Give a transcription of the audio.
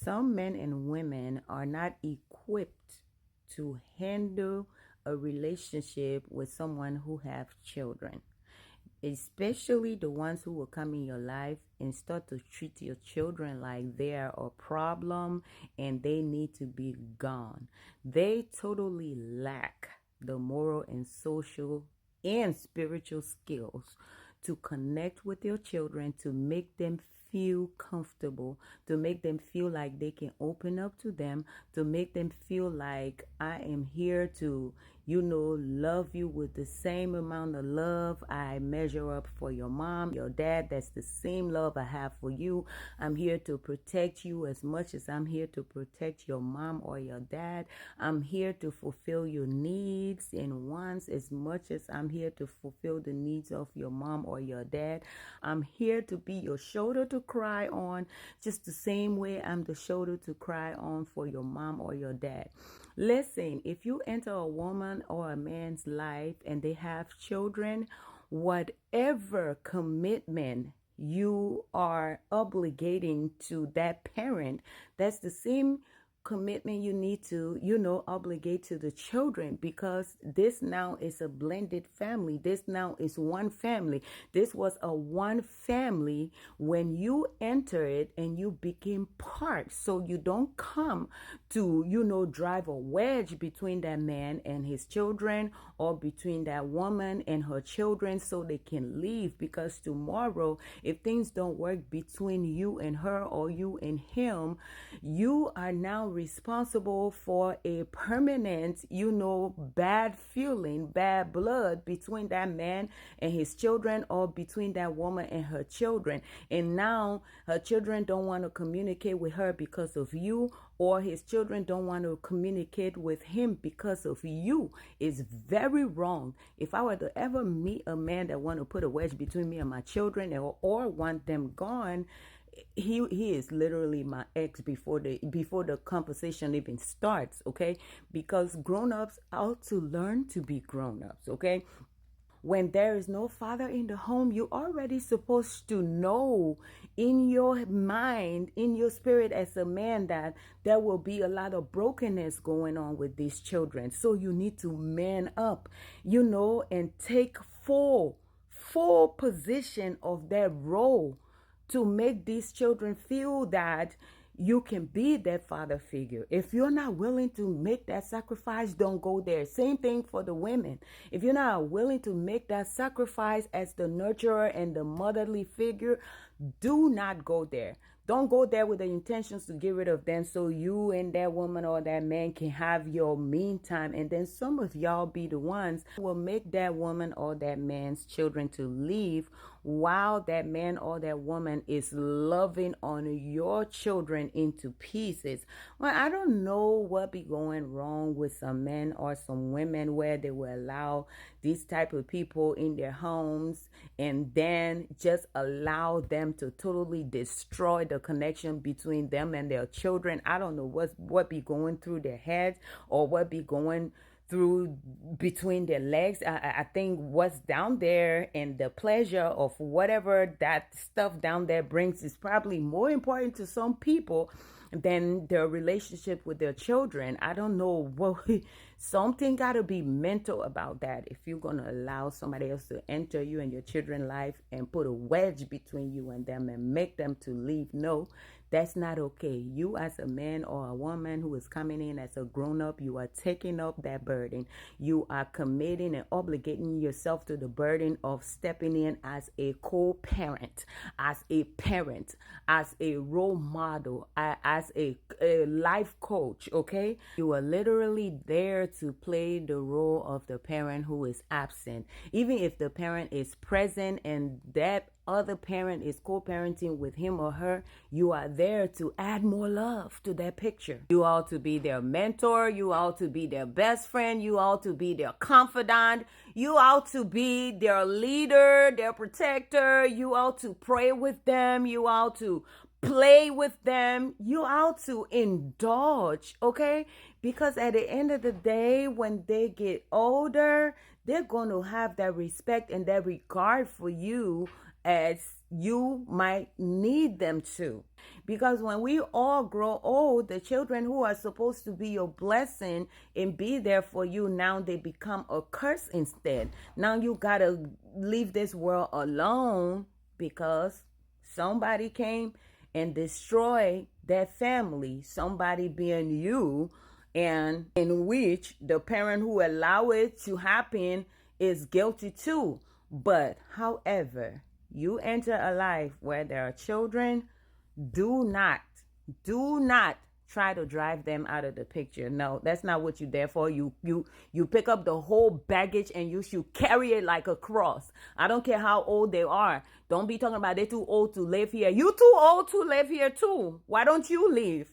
Some men and women are not equipped to handle a relationship with someone who have children, especially the ones who will come in your life and start to treat your children like they are a problem and they need to be gone. They totally lack the moral and social and spiritual skills to connect with your children, to make them feel comfortable, to make them feel like they can open up to them, to make them feel like I am here to, love you with the same amount of love I measure up for your mom, your dad. That's the same love I have for you. I'm here to protect you as much as I'm here to protect your mom or your dad. I'm here to fulfill your needs and wants as much as I'm here to fulfill the needs of your mom or your dad. I'm here to be your shoulder to cry on, just the same way I'm the shoulder to cry on for your mom or your dad. Listen, if you enter a woman or a man's life and they have children, whatever commitment you are obligating to that parent, that's the same commitment you need to, obligate to the children, because this now is a blended family. This now is one family. This was a one family when you enter it and you became part. So you don't come to, drive a wedge between that man and his children, or between that woman and her children so they can leave, because tomorrow, if things don't work between you and her or you and him, you are now responsible for a permanent, bad feeling, bad blood between that man and his children, or between that woman and her children. And now her children don't want to communicate with her because of you, or his children don't want to communicate with him because of you. Is very wrong. If I were to ever meet a man that want to put a wedge between me and my children, or want them gone, he is literally my ex before the conversation even starts, okay? Because grown-ups ought to learn to be grown-ups, okay? When there is no father in the home, you already supposed to know in your mind, in your spirit as a man, that there will be a lot of brokenness going on with these children. So you need to man up, and take full position of that role to make these children feel that you can be that father figure. If you're not willing to make that sacrifice, don't go there. Same thing for the women. If you're not willing to make that sacrifice as the nurturer and the motherly figure, do not go there. Don't go there with the intentions to get rid of them so you and that woman or that man can have your meantime. And then some of y'all be the ones who will make that woman or that man's children to leave, while that man or that woman is loving on your children into pieces. Well, I don't know what be going wrong with some men or some women where they will allow these type of people in their homes and then just allow them to totally destroy the connection between them and their children. I don't know what be going through their heads, or what be going through between their legs. I think what's down there and the pleasure of whatever that stuff down there brings is probably more important to some people than their relationship with their children. I don't know something got to be mental about that if you're going to allow somebody else to enter you and your children's life and put a wedge between you and them and make them to leave. No, that's not okay. You as a man or a woman who is coming in as a grown-up, you are taking up that burden. You are committing and obligating yourself to the burden of stepping in as a co-parent, as a parent, as a role model, as a life coach, okay? You are literally there to play the role of the parent who is absent. Even if the parent is present and that other parent is co-parenting with him or her, you are there to add more love to that picture. You ought to be their mentor. You ought to be their best friend. You ought to be their confidant. You ought to be their leader, their protector. You ought to pray with them. You ought to play with them. You ought to indulge, okay? Because at the end of the day, when they get older, they're going to have that respect and that regard for you as you might need them to. Because when we all grow old, the children who are supposed to be your blessing and be there for you, now they become a curse instead. Now you gotta leave this world alone because somebody came and destroyed that family, somebody being you, and in which the parent who allowed it to happen is guilty too. But however, you enter a life where there are children, do not try to drive them out of the picture. No, that's not what you're there for. You pick up the whole baggage and you should carry it like a cross. I don't care how old they are. Don't be talking about they're too old to live here. You too old to live here too. Why don't you leave?